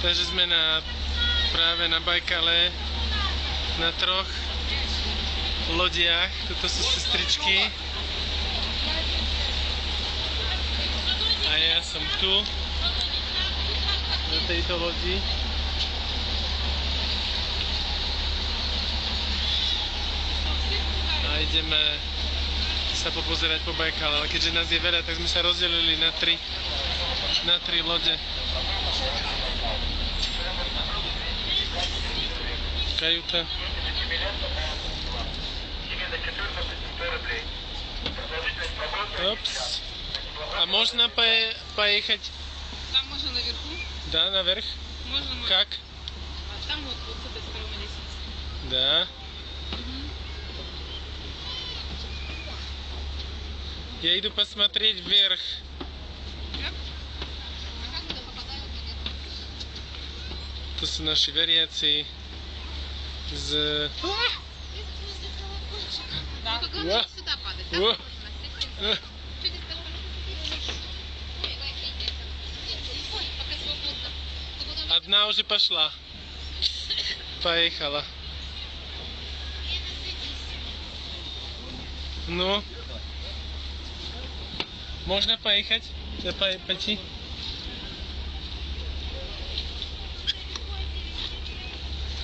Takže sme práve na Bajkale na 3 lodiach. Toto sú sestričky. A ja som tu na tejto lodi. A ideme sa popozerať po Bajkale, ale keďže nás je veľa, tak sme sa rozdelili na 3 lode. Kajuta. Опс. А можно поехать? Там можно наверху. Да, наверх. Можно. Как? А там вот с этой стороны лестница. Да. Я иду посмотреть вверх. To sú naši veriaci z... Одна уже пошла. Поехала. Ну? Можно поехать? Пойти?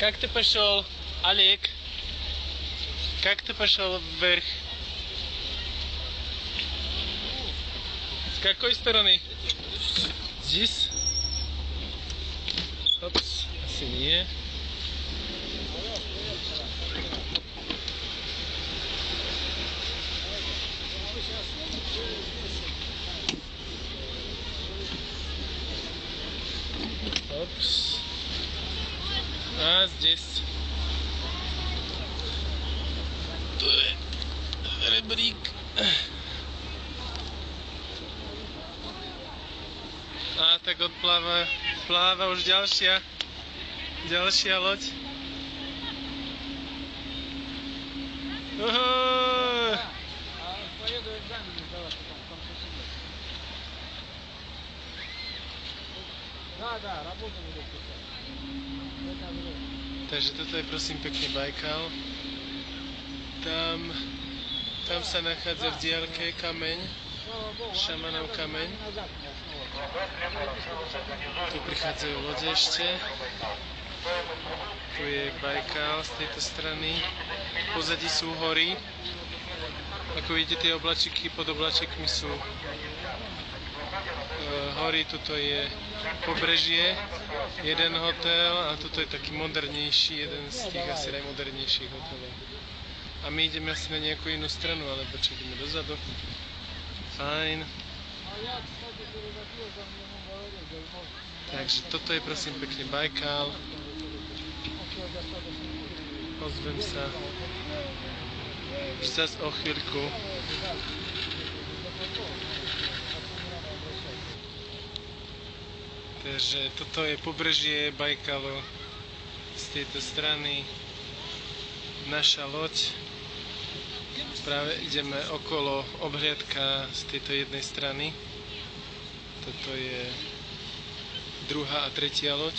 Как ты пошел, Олег? Как ты пошел вверх? С какой стороны? Здесь? Опс, сильнее. Опс. А здесь ребрик. A tak pláva už ďalšia loď. Takže toto je prosím pekne Bajkal. Tam sa nachádza v diaľke kameň, šamanov kameň. Tu prichádzajú lode ešte. Tu je Bajkal z tejto strany. Pozadí sú hory. Ako vidíte, tie oblačiky pod oblačekmi sú hory. Tuto je pobrežie, jeden hotel a tuto je taký modernejší, jeden z tých asi najmodernejších hotelov. A my ideme asi na nejakú inú stranu, alebo čo, ideme dozadu. Fajn. Takže toto je prosím pekne Bajkal. Ozvem sa zas o chvíľku. Takže toto je pobrežie Bajkalu z tejto strany. Naša loď. Práve ideme okolo, obhliadka z tejto jednej strany. Toto je druhá a tretia loď,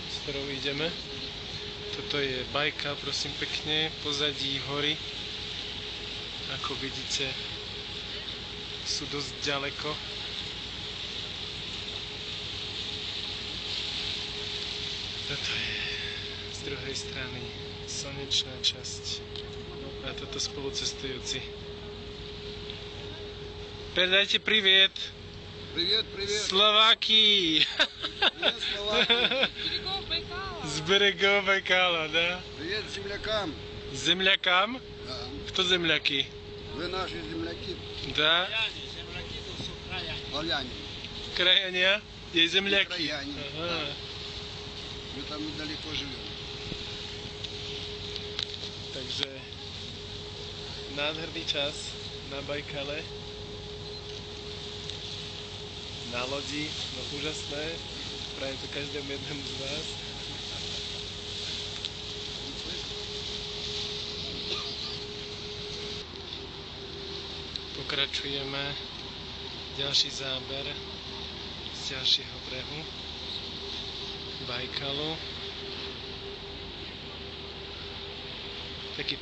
s ktorou ideme. Toto je Bajkal, prosím pekne, pozadí hory. Ako vidíte, sú dosť ďaleko. Toto je z druhej strany slnečná časť. A toto spolucestujúci. Передайте привет. Привет, привет. Словакии. Привет, Словакии. С берегов Байкала, да? Привет землякам. Землякам? Да. Кто земляки? Вы наши земляки. Да. Славяне. Краяне? Есть земляки. Краяне. Ага. Да. Мы там недалеко живем. Takže nádherný čas na Bajkale, na lodi, no úžasné, prajem to každému jednému z vás. Pokračujeme, ďalší záber z ďalšieho brehu. Bajkalu. Taký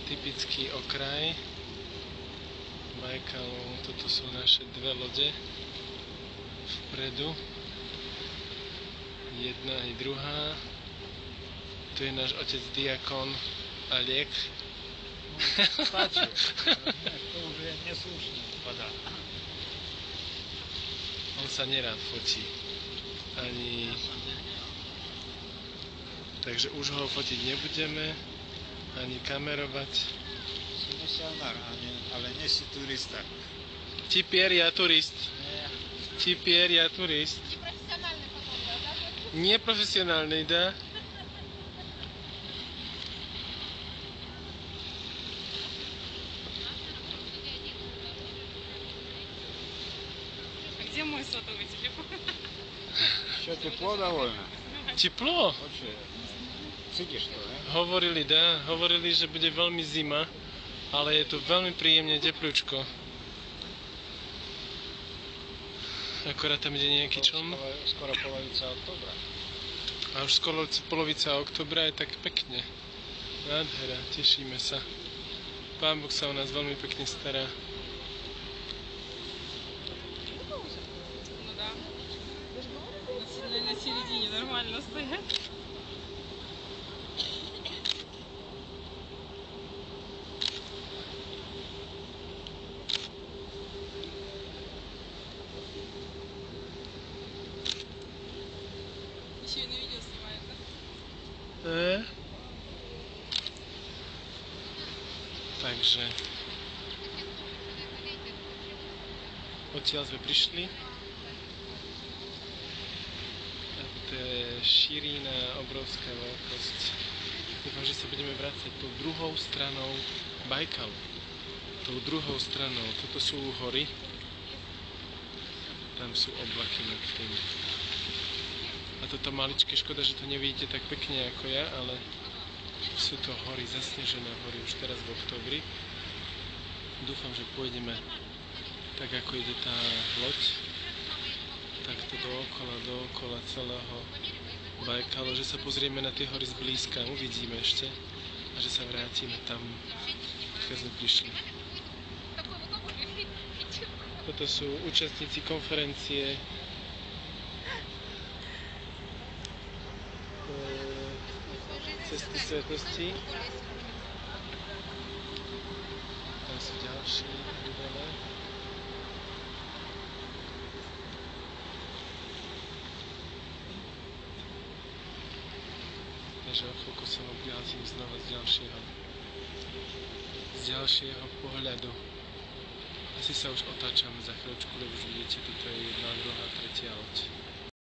typický okraj Bajkalu. Toto sú naše dve lode vpredu. Jedna aj druhá. Tu je náš otec diakon Aliek. Кстати, это уже неслушная вода. On sa nerád fotí. Ani... Takže už ho fotiť nebudeme, ani kamerovať. Миссионер, ale nie si turista. Теперь я турист. Nie. Теперь я турист. Непрофессиональный фотограф, да? Непрофессиональный, да? А где мой сотовый телефон? Что, тепло довольно? Тепло. Вообще, cítiš to, ne? Hovorili, že bude veľmi zima, ale je tu veľmi príjemne teplúčko. Akorát tam ide nejaký čln. Skoro polovica oktobra. A už skoro polovica oktobra je tak pekne. Nádhera, tešíme sa. Pán Boh sa o nás veľmi pekne stará. Ну да. На середине нормально стоят. Еще и на видео снимают, да? Takže odtiaľ sme prišli. A to je šírína, obrovská veľkosť. Dúfam, že sa budeme vrácať tou druhou stranou Bajkalu. Tou druhou stranou. Toto sú hory. Tam sú oblaky nad tým. A toto maličké, škoda, že to nevidíte tak pekne ako ja, ale sú to hory, zasnežené hory už teraz v októbri. Dúfam, že pôjdeme tak, ako ide tá loď. Takto dookola celého Bajkalu, že sa pozrieme na tie hory zblízka, uvidíme ešte. A že sa vrátime tam, keď sme prišli. Toto sú účastníci konferencie Cesty svätosti. Tam sú ďalší ľudia. Takže o chvíľku sa objavím znova z ďalšieho pohľadu. Asi sa už otáčam za chvíľočku, lebo už vidíte, toto je jedna, druhá, tretia loď.